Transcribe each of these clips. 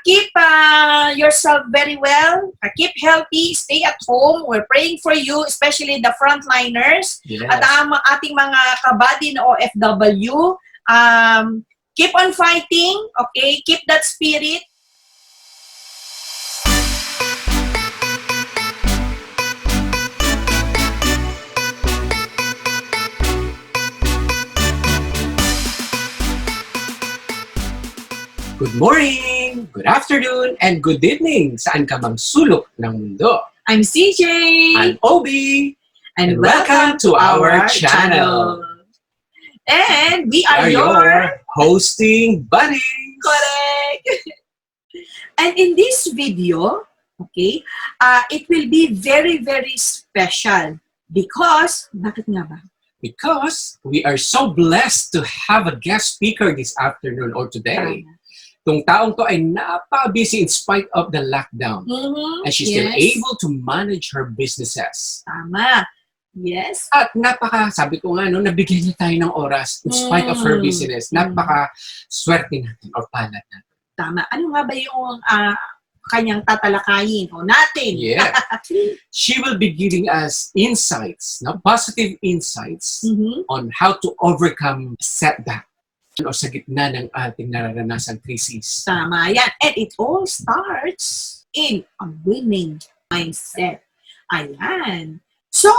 keep yourself very well. Keep healthy. Stay at home. We're praying for you, especially the frontliners. Yes. At ang ating mga kabady na OFW. Keep on fighting. Okay? Keep that spirit. Good morning, good afternoon, and good evening saan ka mang sulok ng mundo. I'm CJ. I'm Obi. And welcome to our channel. And we are your hosting buddies. correct. And in this video, okay, it will be very, very special because, bakit nga ba? Because we are so blessed to have a guest speaker this afternoon or today. Itong taong to ay napaka-busy in spite of the lockdown. Mm-hmm. And she's still able to manage her businesses. Tama. Yes. At sabi ko nga, no, nabigyan niya tayo ng oras in spite of her business. Napaka-swerte natin or palad natin. Tama. Ano nga ba yung kanyang tatalakayin o natin? Yeah. She will be giving us insights, no, positive insights on how to overcome setback o sa gitna ng ating nararanasang krisis. Tama yan. And it all starts in a winning mindset. Ayan. So,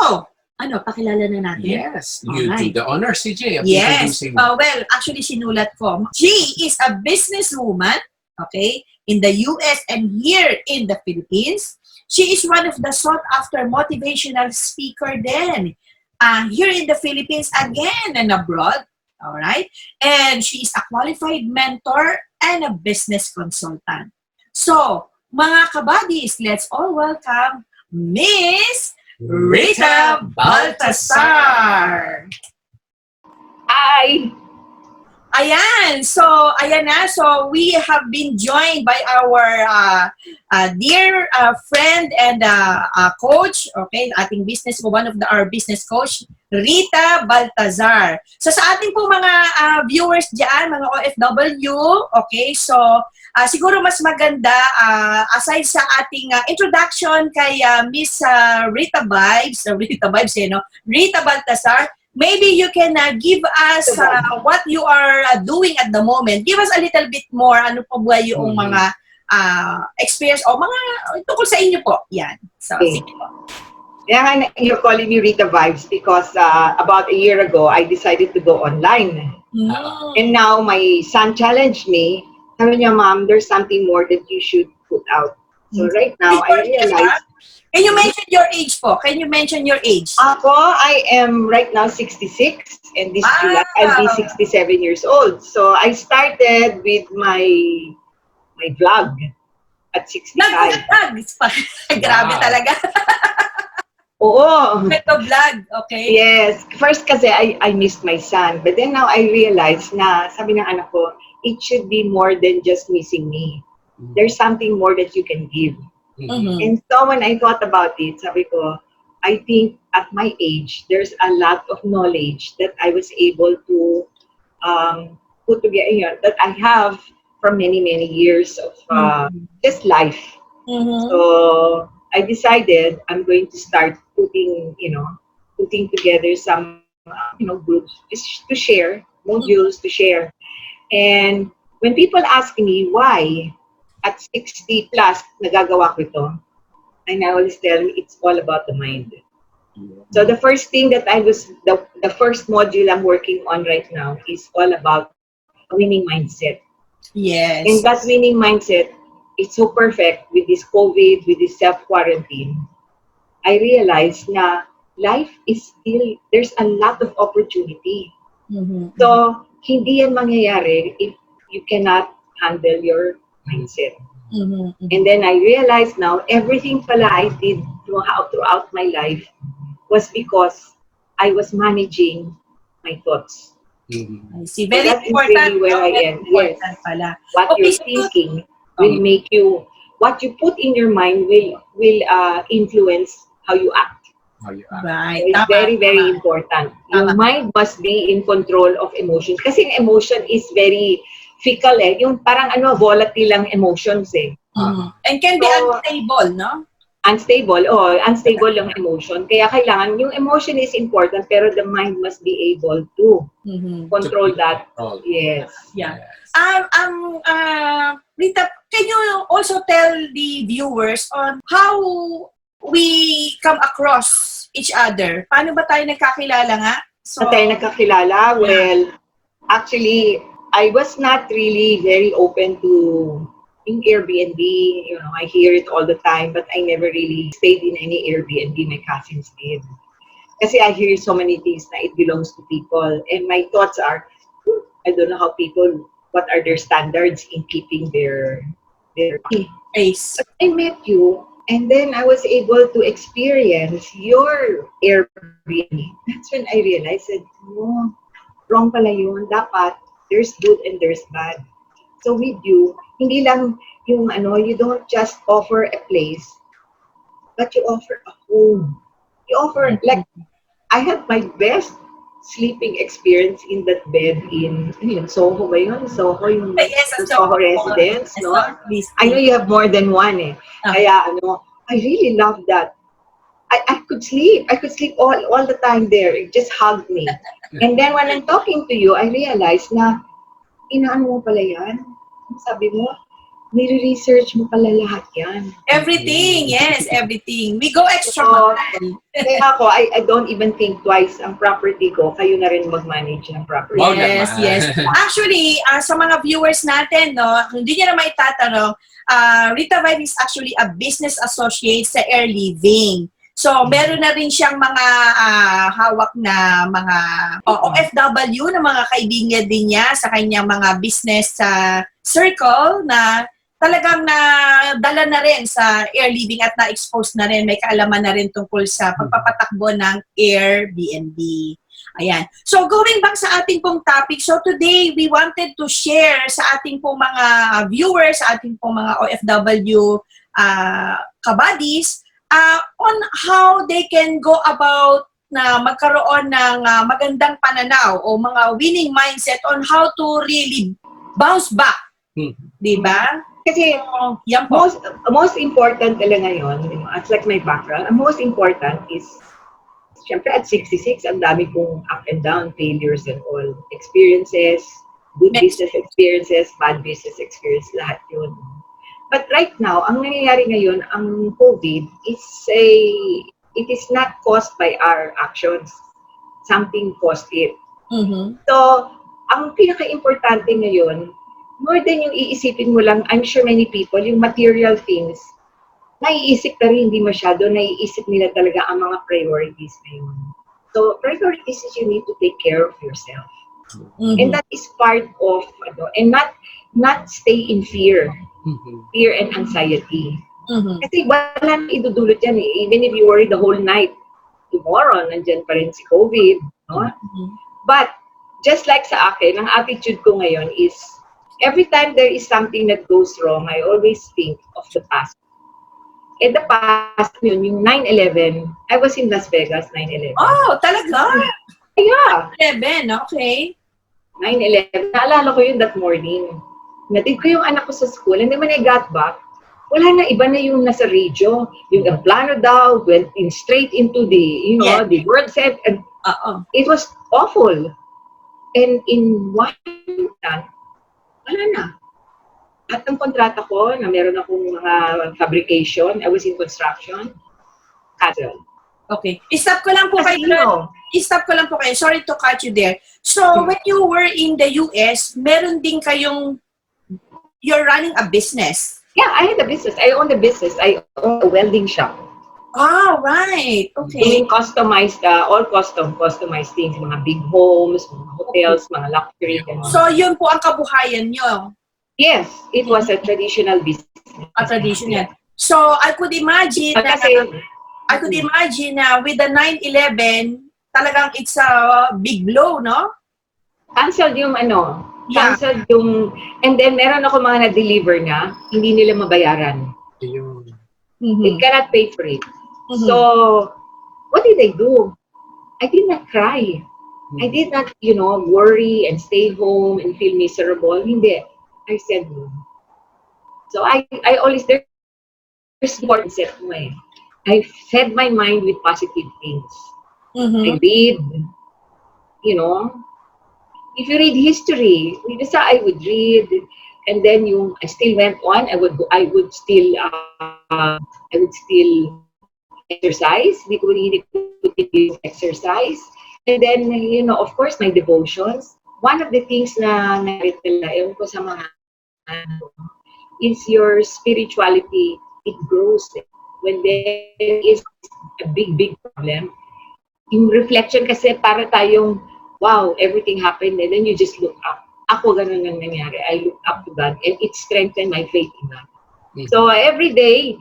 pakilala na natin? Yes. You do the honor, CJ. Yes. Well, actually, sinulat ko. She is a businesswoman, okay, in the US and here in the Philippines. She is one of the sought-after motivational speaker then. Here in the Philippines again and abroad. All right? And she is a qualified mentor and a business consultant. So, mga kabadis, let's all welcome Miss Rita Baltasar. Hi! Ayan. So, ayan na. So, we have been joined by our dear friend and coach, okay, ating one of our business coach, Rita Baltasar. So, sa ating po mga viewers dyan, mga OFW, okay, so, siguro mas maganda, aside sa ating introduction kay Miss Rita Vibes, Rita Baltasar, maybe you can give us what you are doing at the moment. Give us a little bit more, ano po ba yung mga experience o mga tungkol sa inyo po. Yan. So, okay. Sige po. Yeah, you're calling me Rita Vibes because about a year ago, I decided to go online. And now my son challenged me. Sabi niya, Mom, there's something more that you should put out. So right now, I realized... Can you mention your age po? Can you mention your age? Ako, I am right now 66 and this July I'll be 67 years old. So I started with my vlog at 65. Grabe talaga. Oo. Ito vlog, okay? Yes. First kasi I missed my son. But then now I realized na sabi ng anak ko, it should be more than just missing me. There's something more that you can give. And so when I thought about it, sabi ko, I think at my age, there's a lot of knowledge that I was able to put together, that I have from many, many years of just life. So I decided I'm going to start putting together some, groups to share, modules to share. And when people ask me why, at 60 plus, nagagawa ko ito. And I always tell them, it's all about the mind. So the first thing that the first module I'm working on right now is all about a winning mindset. Yes. And that winning mindset is so perfect with this COVID, with this self-quarantine. I realized na life is still, there's a lot of opportunity. So, hindi yan mangyayari if you cannot handle your mindset. And then I realized now everything pala I did throughout my life was because I was managing my thoughts. I see. Very so important. Really where I am. Yes. Pala. What you're thinking will make you, what you put in your mind will influence how you act. Right. So it's very, very important. Your mind must be in control of emotions. Kasi emotion is very fickle eh. Yung parang volatile lang emotions eh. And can be So, unstable, no? Unstable yung emotion. Kaya kailangan, yung emotion is important, pero the mind must be able to control that. Yes. Yeah. Rita, can you also tell the viewers on how we come across each other? Paano ba tayo nagkakilala nga? So, tayo nagkakilala? Well, actually, I was not really very open to in Airbnb. You know, I hear it all the time, but I never really stayed in any Airbnb. My cousins did. Kasi I hear so many things na it belongs to people. And my thoughts are, I don't know how people, what are their standards in keeping their place. But I met you, and then I was able to experience your Airbnb. That's when I realized that, no, wrong pala yun. Dapat, there's good and there's bad. So with you, hindi lang yung you don't just offer a place, but you offer a home. You offer, like, I had my best sleeping experience in that bed in Soho ba yun? Soho, yung Soho residence, no? I know you have more than one eh. Kaya I really love that. I could sleep. I could sleep all the time there. It just hugged me. And then when I'm talking to you, I realized na inaano mo pala yan? Sabi mo, nire-research mo pala lahat yan. Everything, yes, everything. We go extra mile. Kaya ako, I don't even think twice ang property ko. Kayo na rin mag-manage ng property. Yes. Actually, sa mga viewers natin, no, hindi nyo na maitatanong, Rita Vibe is actually a business associate sa Air Living. So, meron na rin siyang mga hawak na mga OFW na mga kaibigan din niya sa kanyang mga business circle na talagang nadala na rin sa Air Living at na-expose na rin, may kaalaman na rin tungkol sa pagpapatakbo ng Airbnb. Ayan. So, going back sa ating pong topic, so today, we wanted to share sa ating pong mga viewers, sa ating pong mga OFW kabadis, on how they can go about na magkaroon ng magandang pananaw o mga winning mindset on how to really bounce back. Diba? Kasi yan po. Most important talaga ngayon, it's like my background, ang most important is, syempre at 66, ang dami pong up and down, failures and all, experiences, good business experiences, bad business experience, lahat yun. But right now, ang nangyayari ngayon, ang COVID, it is not caused by our actions. Something caused it. So, ang pinaka-importante ngayon, more than yung iisipin mo lang, I'm sure many people, yung material things, naiisip ka rin, hindi masyado, naiisip nila talaga ang mga priorities ngayon. So, priorities is you need to take care of yourself. And that is part of, and not stay in fear. Fear and anxiety. Kasi wala nang idudulot yan eh. Even if you worry the whole night, tomorrow, nandyan pa rin si COVID. No? But, just like sa akin, ang attitude ko ngayon is, every time there is something that goes wrong, I always think of the past. In the past, yung 9/11, I was in Las Vegas, 9/11. Oh, talaga? Yeah. 9/11, okay. 9/11, naalala ko yun that morning. Natid ko yung anak ko sa school, and then when I got back, wala na, iba na yung nasa radio. Yung plano daw, went in straight into the, the word set, and it was awful. And in one time, wala na. At ang kontrata ko, na meron akong mga fabrication, I was in construction, cancel. Okay. Stop ko lang po kayo. Stop ko lang po kayo. Sorry to cut you there. So, when you were in the US, meron din kayong, you're running a business. Yeah, I had a business. I own the business. I own a welding shop. Ah, right. Okay. Doing customized, all customized things, mga big homes, mga hotels, mga luxury. So, yun po ang kabuhayan nyo? Yes, it was a traditional business. A traditional. So, I could imagine na with the 9/11, talagang it's a big blow, no? Canceled yung canceled yung, and then meron ako mga na-deliver na, hindi nila mabayaran. They cannot pay for it. So, what did I do? I did not cry. I did not, worry and stay home and feel miserable. Hindi. I said no. So I always, there's important set mo eh. I fed my mind with positive things. I read, you know, if you read history, basta I would read, and then I still went on. I would still exercise. Hindi ko exercise. And then, of course, my devotions. One of the things na ewan ko sa mga is your spirituality. It grows. When there is a big problem, yung reflection kasi para tayong, wow, everything happened, and then you just look up. Ako ganun ang nangyari. I look up to God, and it strengthened my faith in God. So every day,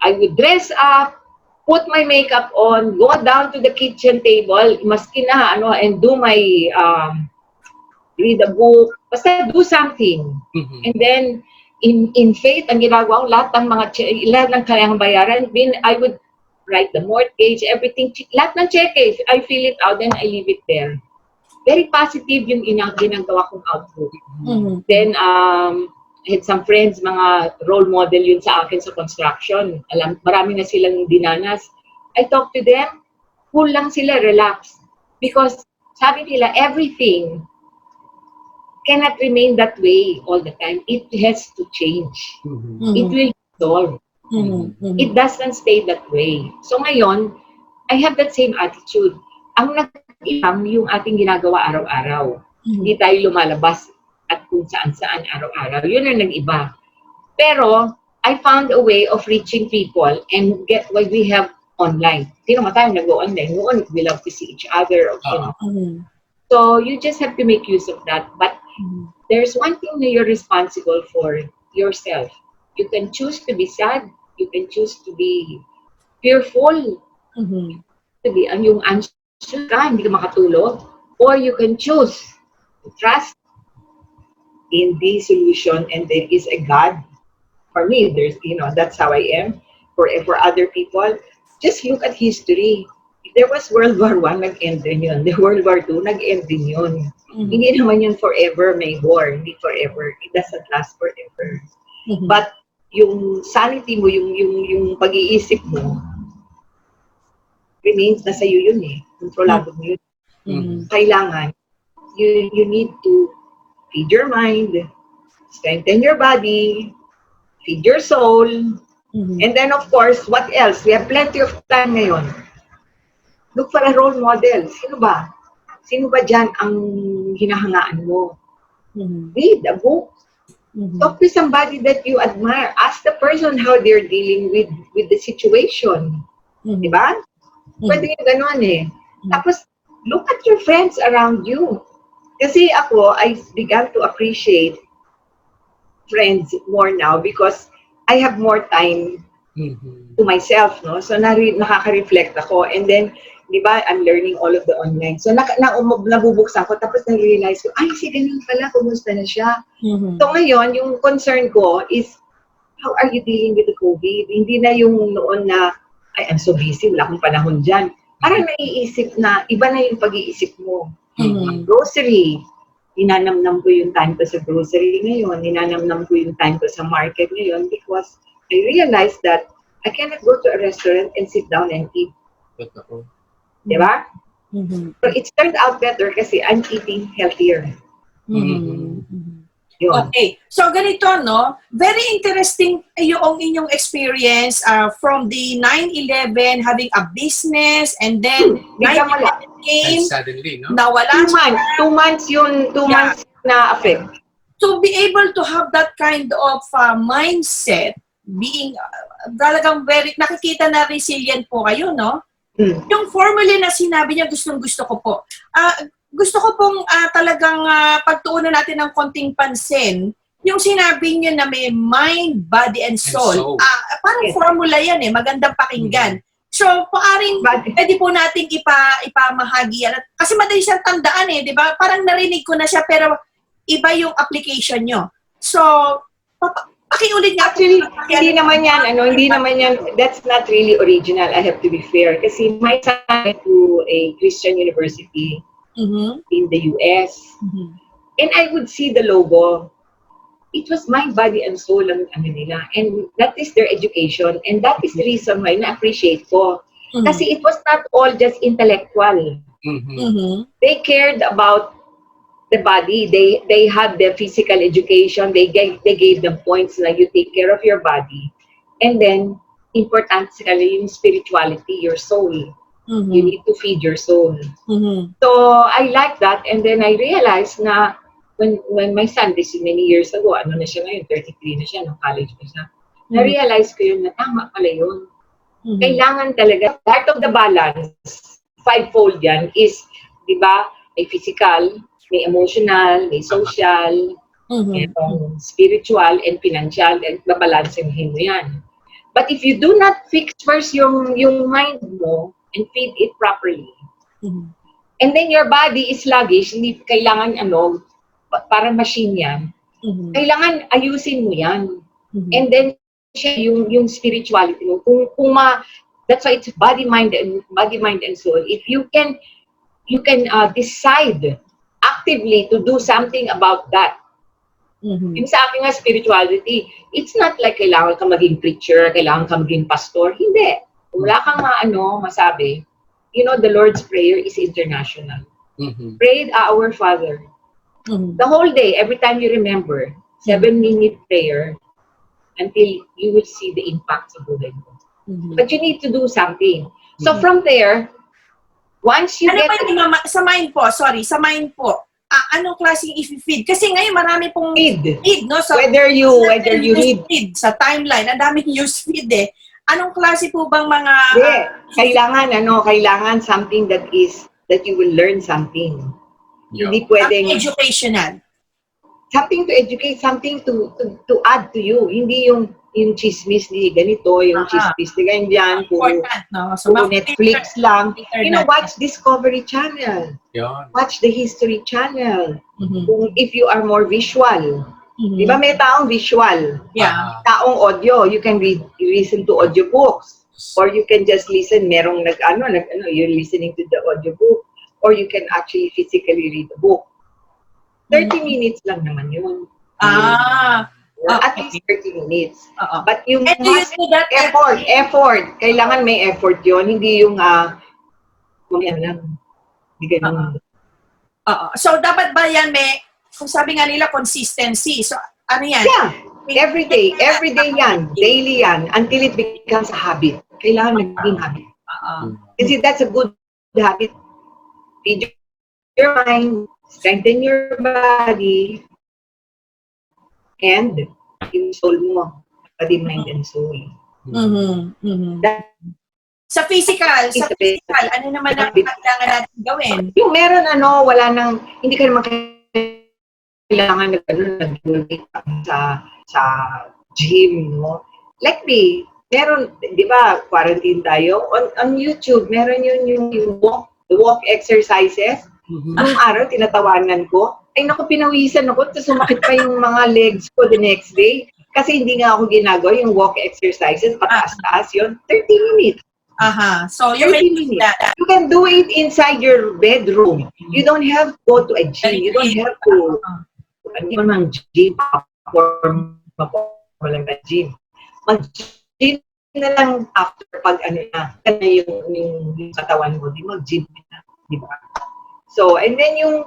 I would dress up, put my makeup on, go down to the kitchen table, maski na, and do my, read a book, basta do something. And then, in faith, ang ginagawa ko, lahat ng kayang bayaran, I would write the mortgage, everything, lahat ng cheque, I fill it out, then I leave it there. Very positive yung ginagawa kong output. Then, I had some friends, mga role model yun sa akin sa construction. Marami na silang dinanas. I talk to them, cool lang sila, relax. Because, sabi nila, everything cannot remain that way all the time. It has to change. It will dissolve. It doesn't stay that way. So ngayon, I have that same attitude. Ang nag-iam yung ating ginagawa araw-araw. Hindi tayo lumalabas at kung saan-saan araw-araw. Yun ang nag-iba. Pero, I found a way of reaching people and get what we have online. Hindi naman tayo nag-online. Noon, we love to see each other. So, you just have to make use of that. But, there's one thing that you're responsible for yourself. You can choose to be sad. You can choose to be fearful. To be yung anxious ka, hindi ka makatulog. Or you can choose to trust in the solution and there is a God. For me, that's how I am. For other people, just look at history. If there was World War I, nag-end din yun. The World War II, nag-end din yun. Hindi naman yun forever may war. Hindi forever. It doesn't last forever. But yung sanity mo, yung pag-iisip mo, remains na sa'yo yun eh. Kontrolado mo yun. Kailangan, you need to feed your mind, strengthen your body, feed your soul, and then of course, what else? We have plenty of time ngayon. Look for a role model. Sino ba? Sino ba dyan ang hinahangaan mo? Read a book. Talk to somebody that you admire. Ask the person how they're dealing with the situation. Diba? Pwede yung ganun eh. Tapos, look at your friends around you. Kasi ako, I began to appreciate friends more now because I have more time to myself, no? So, nakaka-reflect ako. And then, di ba, I'm learning all of the online. So, nabubuksan ko, tapos na-realize ko, ay, si ganun pala, kumusta na siya. So, ngayon, yung concern ko is, how are you dealing with the COVID? Hindi na yung noon na, ay, I'm so busy, wala akong panahon dyan. Parang naiisip na, iba na yung pag-iisip mo. Grocery, ninanamnam ko yung time ko sa grocery ngayon, ninanamnam ko yung time ko sa market ngayon because I realized that I cannot go to a restaurant and sit down and eat. Diba? So it's turned out better kasi I'm eating healthier. Okay. So ganito, no? Very interesting yung inyong experience from the 9/11, having a business, and then 9/11 came, suddenly, no? nawala 2 months yun, 2 months na affect. To be able to have that kind of mindset, being talagang nakikita na resilient po kayo, no? Yung formula na sinabi niya, gusto ko po. Gusto ko pong talagang pagtuunan natin ng konting pansin, yung sinabi niyo na may mind, body, and soul. Parang formula yan eh, magandang pakinggan. So, pwede po natin ipamahagi yan. Kasi madali siyang tandaan eh, di ba? Parang narinig ko na siya, pero iba yung application nyo. So, pakiulit nga. Actually, hindi naman yan, that's not really original, I have to be fair. Kasi my son went to a Christian university in the US. And I would see the logo. it was mind, body, and soul ang ano nila. And that is their education. And that is the reason why na-appreciate ko. Kasi it was not all just intellectual. They cared about the body. They had their physical education. They gave them points na you take care of your body. And then, important yung spirituality, your soul. You need to feed your soul. So, I like that. And then I realized na when my son, this is many years ago, ano na siya ngayon, 33 na siya, no, college na siya, na-realize ko yun na tama pala yun. Kailangan talaga, part of the balance, fivefold yan, is, di ba, may physical, may emotional, may social, may spiritual, and financial, and babalansin mo yan. But if you do not fix first yung mind mo, and feed it properly, and then your body is sluggish, hindi kailangan parang machine yan. Kailangan ayusin mo yan. And then yung spirituality mo. That's why it's body, mind, and soul. If you can decide actively to do something about that. Yung sa akin nga spirituality, it's not like kailangan ka maging preacher, kailangan ka maging pastor. Hindi. Wala kang masabi. You know, the Lord's Prayer is international. Pray our Father. The whole day, every time you remember, 7-minute prayer until you will see the impact sa buhay mo. But you need to do something. So from there, once you get... Sa mind po, anong klaseng i-feed? Kasi ngayon marami pong feed, no? So, whether you need... Feed, sa timeline, ang daming news feed eh. Anong klase po bang mga... kailangan something that you will learn something. Hindi pwedeng... educational. Something to educate, something to add to you. Hindi yung chismis ni ganito, yung chismis ni ganyan, Important, no? So, Netflix lang. Watch Discovery Channel. Watch the History Channel. If you are more visual. Di ba may taong visual? Taong audio. You can listen to audiobooks. Or you can just listen, merong you're listening to the audiobook. Or you can actually physically read the book. 30 minutes lang naman yun. At least 30 minutes. But yung effort. Kailangan may effort yun. Hindi yung hindi ganun. So, dapat ba yan kung sabi nga nila, consistency. So, ano yan? Yeah. Every day yan. Daily yan. Until it becomes a habit. Kailangan maging habit. Kasi that's a good habit. Feed your mind, strengthen your body, and yung soul mo, body, mind, and soul. Sa physical, ano naman ang kailangan natin gawin? Yung meron wala nang, hindi ka naman kailangan sa gym, no? Like me, meron, di ba, quarantine tayo, on YouTube, meron yung walk exercises. Nung araw, tinatawanan ko. Ay, naku, pinawisan ako. Tapos sumakit pa yung mga legs ko the next day. Kasi hindi nga ako ginagawa yung walk exercises. Pataas-taas yun. 30 minutes. So, you can do that. You can do it inside your bedroom. You don't have to go to a gym. You don't have to ng gym or walang gym. Mag-gym na lang after pag yung katawan mo. Di mag-gym na. Di ba? So, and then yung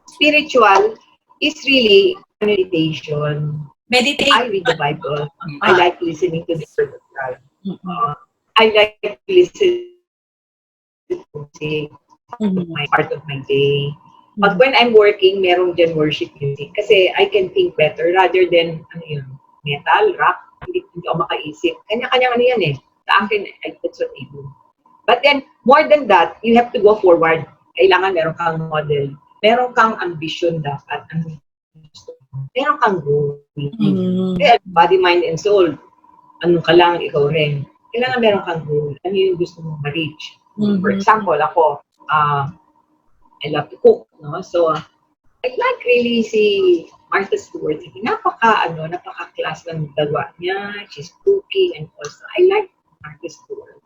spiritual is really meditation. I read the Bible. I like listening to the Word of God. I like to listen to music. My part of my day. But when I'm working, meron dyan worship music. Kasi I can think better rather than metal, rock. Hindi ako makaisip. Kanya-kanya yan eh. Sa akin, that's what I do. But then, more than that, you have to go forward. Kailangan meron kang model. Meron kang ambition dapat. Meron kang goal. Body, mind, and soul. Ano ka lang, ikaw rin. Kailangan meron kang goal. Ano yung gusto mong ma-reach? For example, ako, I love to cook. No? So, I like really si Martha Stewart. Napaka-class ng dalawa niya. She's cooking and also, I like Martha Stewart.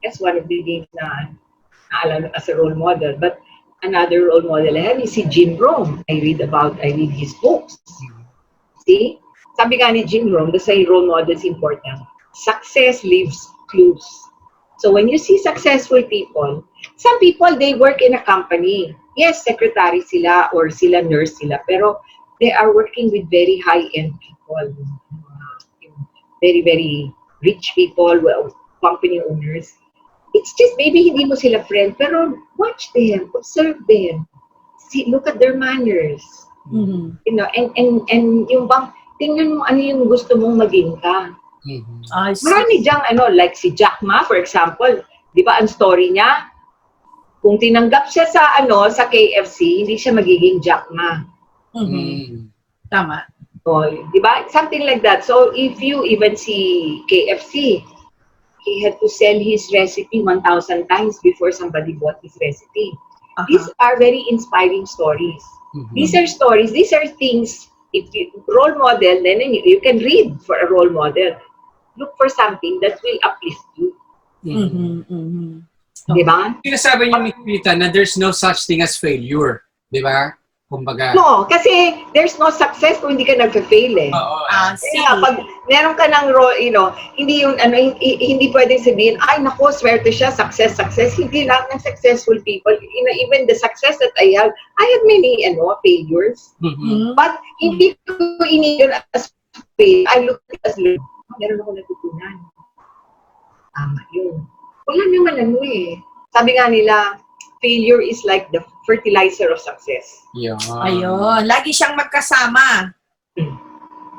That's one of the things na naalala as a role model. But Another role model I have is si Jim Rohn. I read his books. See? Sabi nga ni Jim Rohn, the say role model is important. Success leaves clues. So when you see successful people, some people, they work in a company. Yes, secretary sila or sila nurse sila, pero they are working with very high-end people. Very, very rich people, well, company owners. It's just maybe hindi mo sila friend, pero watch them, observe them. See, look at their manners. Mhm. You know, and yung bang, tingnan mo ano yung gusto mong maging ka. I see. Marami diyang like si Jack Ma, for example, di ba ang story niya, kung tinanggap siya sa KFC, hindi siya magiging Jack Ma. Mhm. Tama. So, di ba? Something like that. So, if you even see KFC, he had to sell his recipe 1,000 times before somebody bought his recipe. These are very inspiring stories. These are stories, these are things, if you role model, then you can read for a role model. Look for something that will uplift you. Di ba? Sinasabi niyo, Miss Rita, na there's no such thing as failure. Di ba? Kumbaga. No, kasi there's no success kung hindi ka nagfa-fail eh. Oo. Kaya pag meron ka ng role, hindi yung hindi pwedeng sabihin, ay nako, swerte siya, success. Hindi lang ng successful people. Even the success that I have many failures. But hindi ko ini as fail. I look at it as learn. Meron ako natutunan. Tama yun. Wala naman sabi nga nila, failure is like the fertilizer of success. Yeah. Ayun. Lagi siyang magkasama.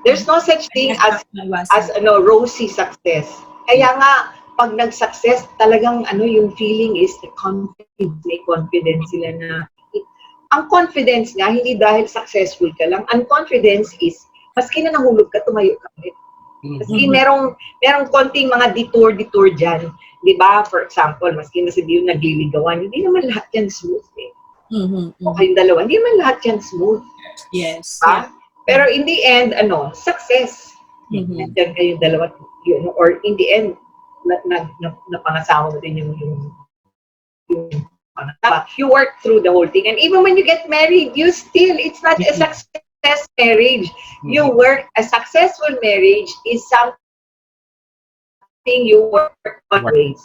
There's no such thing as rosy success. Kaya nga, pag nag-success, talagang yung feeling is the confidence. May confidence sila na. Ang confidence nga, hindi dahil successful ka lang. Ang confidence is, maski na nahulog ka, tumayo ka ulit. Maski merong konting mga detour dyan. Di ba? For example, maski na sabihin nagliligawan, hindi naman lahat yan smooth eh. O kayong dalawa, hindi naman lahat yan smooth. Yes. Yeah. Pero in the end, success. Nandiyan kayong dalawa, or in the end, napangasawa mo din yung you work through the whole thing. And even when you get married, it's not a success marriage. You work, a successful marriage is something you work always.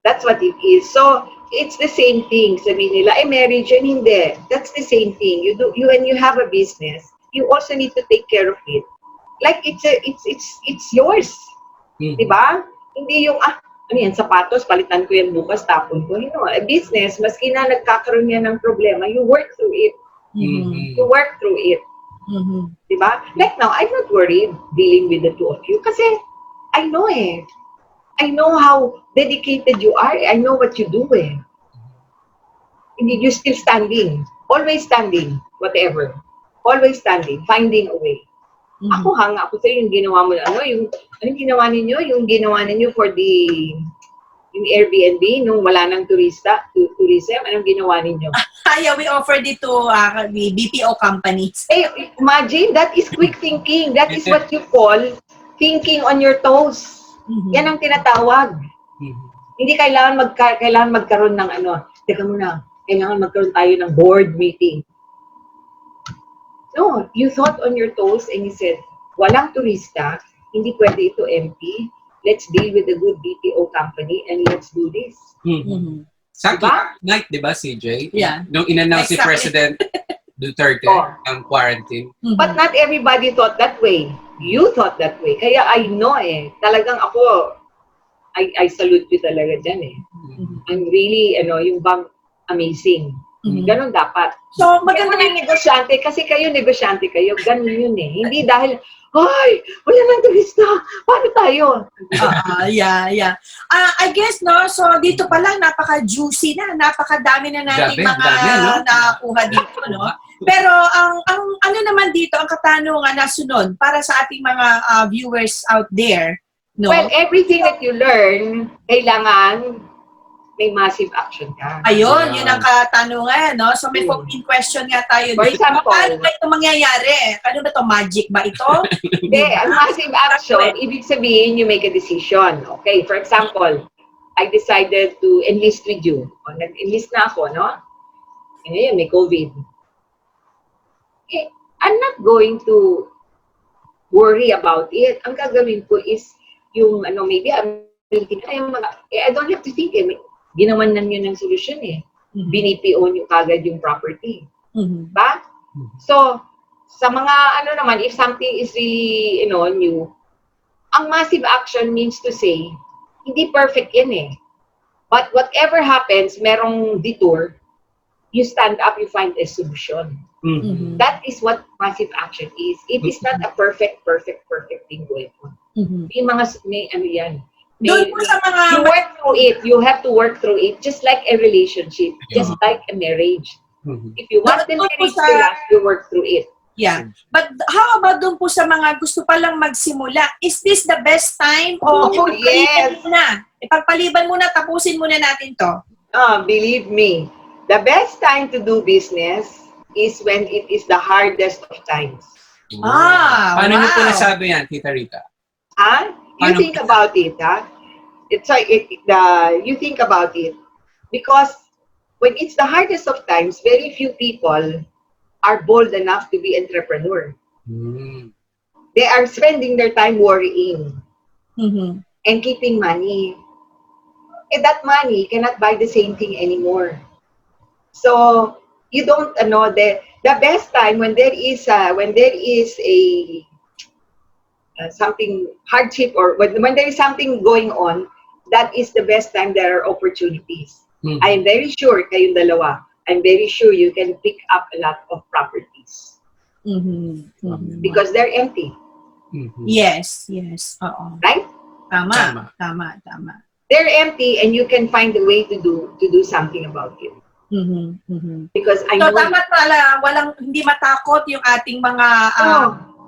That's what it is. So, it's the same thing. Sabihin nila, marriage yun, hindi. That's the same thing. When you have a business, you also need to take care of it. Like, it's yours. Diba? Hindi yung, sapatos, palitan ko yan bukas, tapon ko. A business, maski na nagkakaroon yan ng problema, you work through it. You work through it. Diba? Like now, I'm not worried dealing with the two of you kasi I know I know how dedicated you are. I know what you do You're still standing. Always standing. Whatever. Always standing. Finding a way. Ako hanga ako sa'yo yung ginawa mo, anong ginawa ninyo? Yung ginawa ninyo for yung Airbnb, nung wala nang tourism, anong ginawa ninyo? Yeah, we offered it to the BPO companies. Imagine, that is quick thinking. That is what you call thinking on your toes. Yan ang tinatawag. Hindi kailangan magkaroon ng teka muna, kailangan magkaroon tayo ng board meeting. No, you thought on your toes and you said, walang turista, hindi pwede ito empty. Let's deal with a good BPO company and let's do this. Sakto night, di ba, CJ? Yeah. Nung in-announce si President Duterte ang quarantine. But not everybody thought that way. You thought that way. Kaya I know talagang ako, I salute you talaga dyan I'm really, yung bang amazing. Ganon dapat. So, maganda yung negosyante, kasi negosyante kayo, ganon yun Hindi dahil, ay, wala nang turista, paano tayo? Yeah. I guess, so dito pa lang, napaka-juicy na, napakadami na nating nakuha dito, Pero, ang ano naman dito, ang katanungan na sunod, para sa ating mga viewers out there, Well, everything that you learn, kailangan may massive action ka. Ayun, yun ang katanungan, So may 14 question nga tayo For dito. example, paano ba ito mangyayari? Ano ba ito? Magic ba ito? Hindi, ang massive action, ibig sabihin, you make a decision. Okay, for example, I decided to enlist with you. O, nag-enlist na ako, no? E ngayon, may COVID. Eh, I'm not going to worry about it. Ang gagawin ko is yung, maybe I'm thinking, I don't have to think eh. Ginawan na nyo ng solusyon eh. Binipo nyo kagad yung property. Ba? So, sa mga, naman, if something is really, new, ang massive action means to say, hindi perfect yan eh. But whatever happens, merong detour, you stand up, you find a solution. That is what massive action is. It is not a perfect thing going on. May mga, yan. Doon po sa mga... You work through it. You have to work through it. Just like a relationship. Just like a marriage. If you want the marriage to last, you work through it. Yeah. But how about doon po sa mga gusto palang magsimula? Is this the best time? O yes. Ipagpaliban muna, tapusin muna natin to. Believe me, the best time to do business is when it is the hardest of times. Paano niyo po nasabi yan, Tita Rita? You think about it, It's like, you think about it. Because when it's the hardest of times, very few people are bold enough to be entrepreneur. They are spending their time worrying and keeping money. And that money cannot buy the same thing anymore. So you don't know the best time when there is a something hardship or when there is something going on, that is the best time. There are opportunities. I am very sure kayong dalawa, I'm very sure you can pick up a lot of properties because they're empty. Yes. Right? Tama. They're empty and you can find a way to do something about it. Because I know. So, tama pala, hindi matakot yung ating mga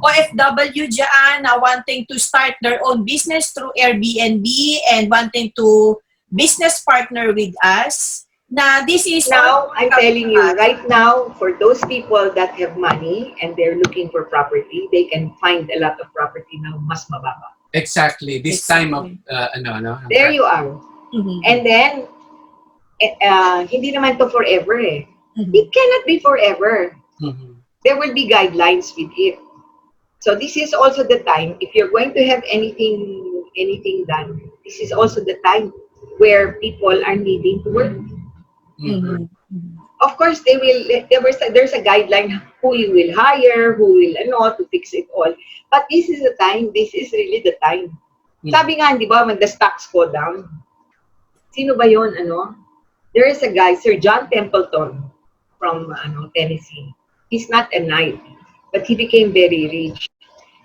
OFW dyan na wanting to start their own business through Airbnb and wanting to business partner with us. Na this is now, I'm telling you, right now, for those people that have money and they're looking for property, they can find a lot of property now mas mababa. Exactly. This time of, There you are. And then, hindi naman to forever eh. It cannot be forever. There will be guidelines with it. So this is also the time, if you're going to have anything done, this is also the time where people are needing to work. Of course, there's a guideline who you will hire, who will to fix it all. But this is the time, this is really the time. Sabi nga, di ba, when the stocks go down, sino ba yun, There is a guy, Sir John Templeton, from Tennessee. He's not a knight, but he became very rich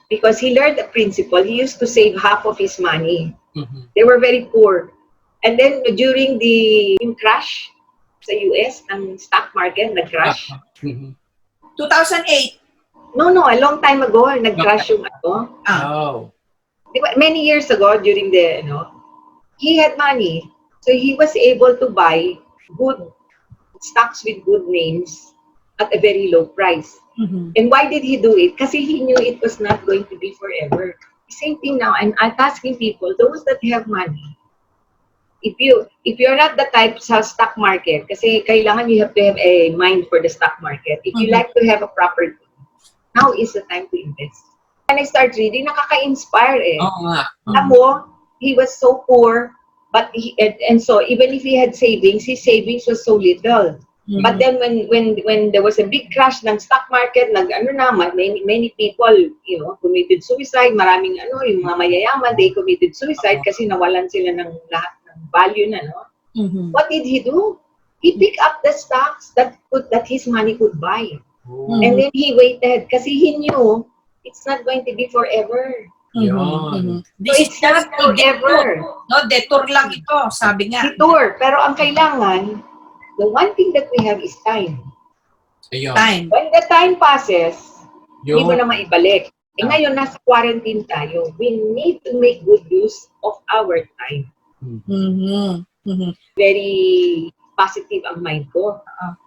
because he learned a principle. He used to save half of his money. They were very poor. And then during the crash sa US, ng stock market, nag-crash. 2008. No, a long time ago, nag-crash yung Many years ago, during the, he had money. So he was able to buy good stocks with good names at a very low price. And why did he do it? Kasi he knew it was not going to be forever. Same thing now. I'm asking people, those that have money, if you're not the type sa stock market, kasi kailangan you have to have a mind for the stock market. If you like to have a property, now is the time to invest. When I start reading, nakaka-inspire eh. Alam mo, he was so poor, but so even if he had savings, his savings was so little. But then when there was a big crash ng stock market, many people, committed suicide. Maraming yung mga mayayaman, they committed suicide kasi nawalan sila ng lahat ng value na, What did he do? He picked up the stocks that his money could buy. And then he waited kasi he knew it's not going to be forever. So it's not forever. No, detour lang ito, sabi nga. Detour. Pero ang kailangan, the one thing that we have is time. Time. When the time passes, hindi mo na maibalik. Ngayon, nasa quarantine tayo. We need to make good use of our time. Very positive ang mind ko.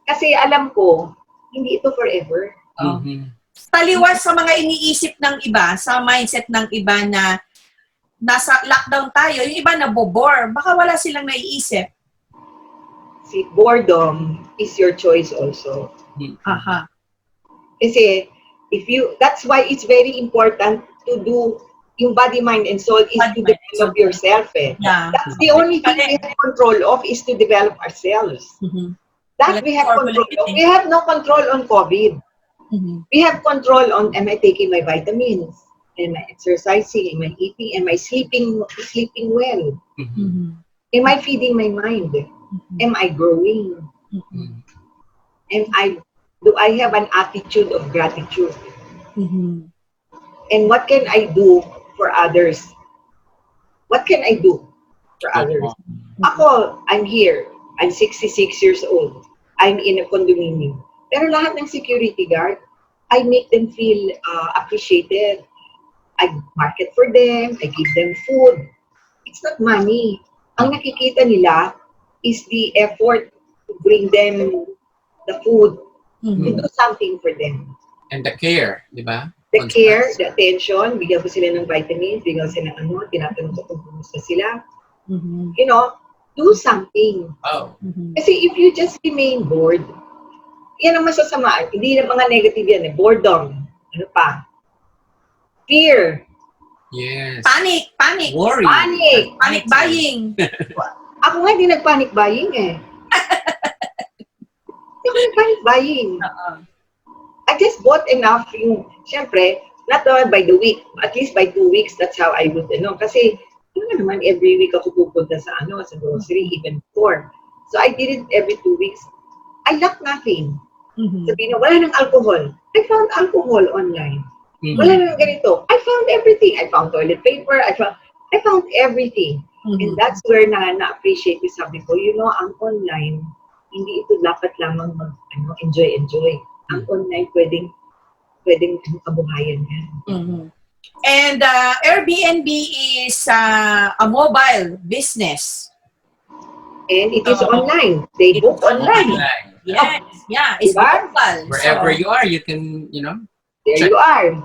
Kasi alam ko, hindi ito forever. Taliwas sa mga iniisip ng iba, sa mindset ng iba na nasa lockdown tayo, yung iba nabobore, baka wala silang naiisip. See, boredom is your choice also. Aha. Kasi, that's why it's very important to do yung body, mind, and soul is Body, to mind, and develop soul. yourself. Yeah. That's the only thing we have control of is to develop ourselves. That we have control of. We have no control on COVID. We have control on, am I taking my vitamins? Am I exercising? Am I eating? Am I sleeping well? Am I feeding my mind? Am I growing? Do I have an attitude of gratitude? And what can I do for others? What can I do for others? Ako, I'm here. I'm 66 years old. I'm in a condominium. Pero lahat ng security guard, I make them feel appreciated. I market for them. I give them food. It's not money. Ang nakikita nila is the effort to bring them the food, to do something for them. And the care, di ba? The care, the attention, bigyan ko sila ng vitamins, bigyan ko sila ng tinatanong ko kung kumusta sila. You know, do something. Kasi if you just remain bored, yan ang masasama. Hindi na mga negative yan. Boredom. Ano pa? Fear. Yes. Panic. Worry. Panic buying. Ako nga hindi nag-panic buying eh. Hindi ako nag-panic buying. I just bought enough yung, syempre, not by the week, at least by 2 weeks, that's how I would, kasi, naman, every week ako pupunta sa grocery, even before. So I did it every 2 weeks. I lack nothing. Sabihin na, wala ng alcohol. I found alcohol online. Wala nang ganito. I found everything. I found toilet paper. I found everything. And that's where na-appreciate ko. Sabi ko, ang online, hindi ito dapat lamang enjoy. Ang online, pwedeng kabuhayan yan. And Airbnb is a mobile business. And it is online. They book online. Yes. Yeah. It's mobile. Wherever you are, you can, There you are.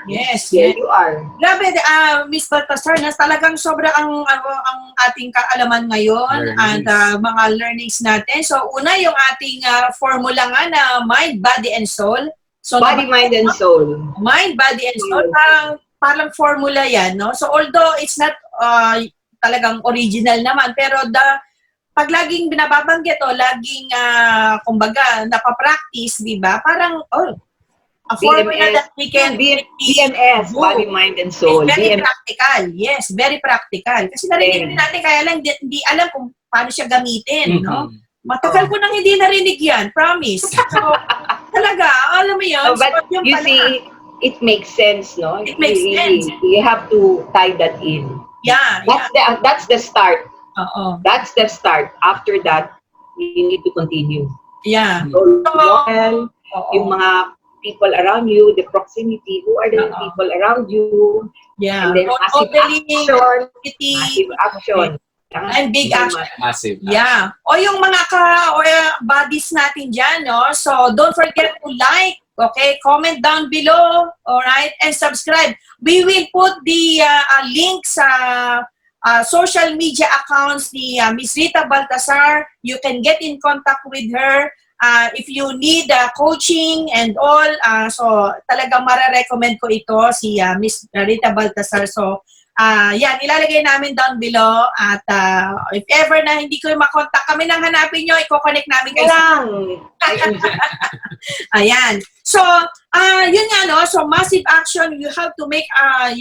Yes. There you are. Grabe, Miss Baltasar, talagang sobra ang ating kaalaman ngayon and mga learnings natin. So, una yung ating formula nga na mind, body, and soul. So, body, mind, and soul. Mind, body, and soul. Parang formula yan, no? So, although it's not talagang original naman, pero pag laging binababanggit o laging, kumbaga, napapractice, di ba? Parang, a formula that we can BMS, body, mind, and soul. It's very practical. Yes, very practical. Kasi narinig din natin, kaya lang hindi alam kung paano siya gamitin, no? Matagal ko nang hindi narinig yan, promise. So, talaga, alam mo yun. But you see, it makes sense, no? It makes sense. You have to tie that in. Yeah. That's the start. That's the start. After that, you need to continue. Yeah. So, yung mga people around you, the proximity, who are the people around you, yeah. And then massive action. And big action. Massive. Yeah. O yung mga buddies natin dyan, no? So, don't forget to like, okay? Comment down below, alright? And subscribe. We will put the link sa social media accounts ni Miss Rita Baltasar. You can get in contact with her. If you need coaching and all, so talagang mare-recommend ko ito si Miss Rita Baltasar. So, yan, ilalagay namin down below. At if ever na hindi ko makontak kami nang hanapin nyo, i-connect namin kayo. Ayan. So, yun nga, no? So, massive action. You have to make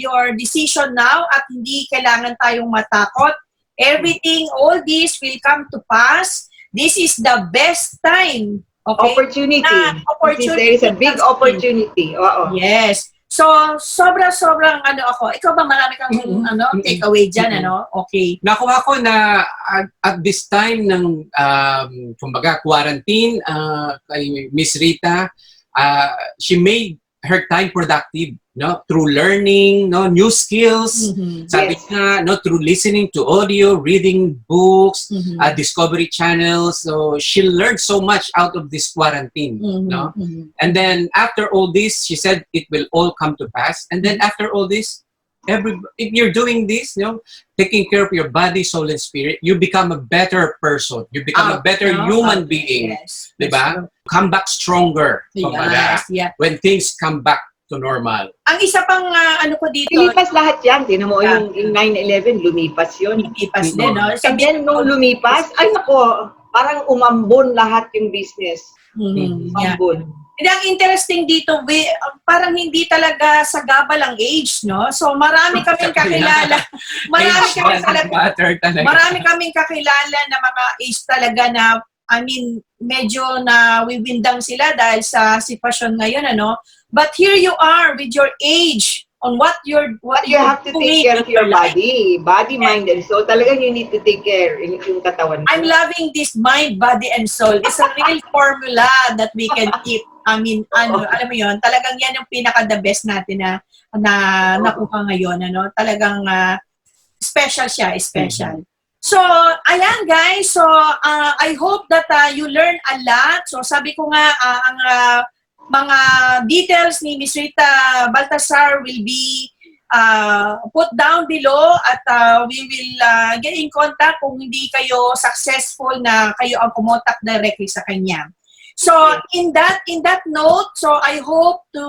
your decision now at hindi kailangan tayong matakot. Everything, all this will come to pass. This is the best time. Okay? Opportunity. Opportunity. There is a big opportunity. Yes. So, sobrang ako. Ikaw ba marami kang takeaway dyan, Okay. Nakuha ko na at this time ng, kumbaga, quarantine, kay Miss Rita, she made her time productive, no, through learning, no, new skills. Sabi nga, no, through listening to audio, reading books, discovery channels. So she learned so much out of this quarantine, no. And then after all this, she said it will all come to pass. And then after all this, if you're doing this, taking care of your body, soul, and spirit, you become a better person. You become a better human being. Yes. Diba? Come back stronger. Yes, yeah. When things come back to normal. Ang isa pang ano ko dito, Lumipas lahat yan. Tinan mo, yung 9/11, lumipas yun. lumipas din, no? And then, nung lumipas, ay nako, parang umambon lahat yung business. Yeah. Umambon. And ang interesting dito, parang hindi talaga sagabal ang age, no? So marami kaming kakilala. Marami kaming kakilala na mga age talaga na, I mean, medyo na wiwindang sila dahil sa sitwasyon ngayon, ano? But here you are with your age on what you have to take care of your body, mind, and soul. Talagang you need to take care yung katawan mo. I'm loving this mind, body, and soul. It's a real formula that we can keep. I mean, alam mo yon, talagang yan yung pinaka-the best natin na nakuha ngayon. Ano? Talagang special siya, special. So, ayan guys. So, I hope that you learn a lot. So, sabi ko nga, ang mga details ni Miss Rita Baltasar will be put down below at we will get in contact kung hindi kayo successful na kayo ang kumontak directly sa kanya. So in that note, so I hope to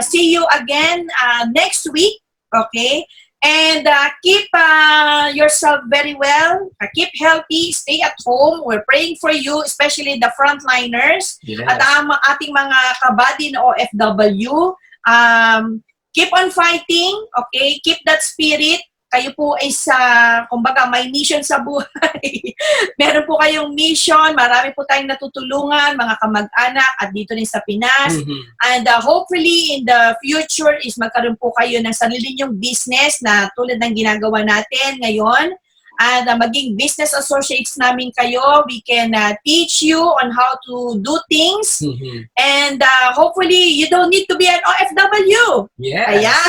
see you again next week, okay? And keep yourself very well. Keep healthy. Stay at home. We're praying for you, especially the frontliners. Yes. At ang ating mga kabady na OFW. Keep on fighting, okay? Keep that spirit. Kayo po ay kumbaga, may mission sa buhay. Meron po kayong mission. Marami po tayong natutulungan, mga kamag-anak, at dito rin sa Pinas. And hopefully, in the future, is magkaroon po kayo ng sarili nyong business na tulad ng ginagawa natin ngayon. And maging business associates namin kayo. We can teach you on how to do things. And hopefully, you don't need to be an OFW. Yes. Ayan.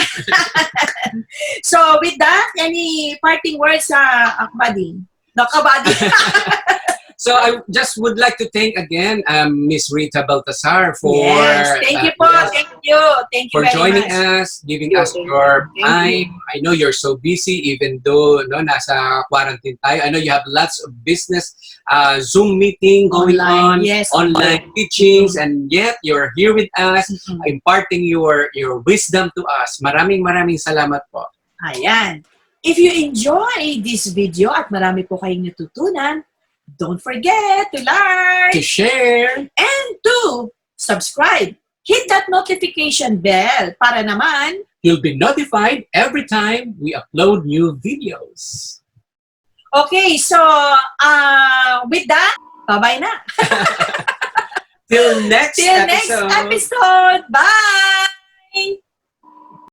So, with that, any parting words sa Kabady? No, Kabady. So, I just would like to thank again Miss Rita Baltasar for thank you po. Thank you. Thank you for very joining much. us, giving us your time. I know you're so busy, even though nasa quarantine tayo. I know you have lots of business, Zoom meeting going on, online teachings, and yet you're here with us, imparting your wisdom to us. Maraming salamat po. Ayan. If you enjoy this video at marami po kayong natutunan, don't forget to like, to share, and to subscribe. Hit that notification bell para naman you'll be notified every time we upload new videos. Okay, so with that, bye-bye na. Till next episode. Bye!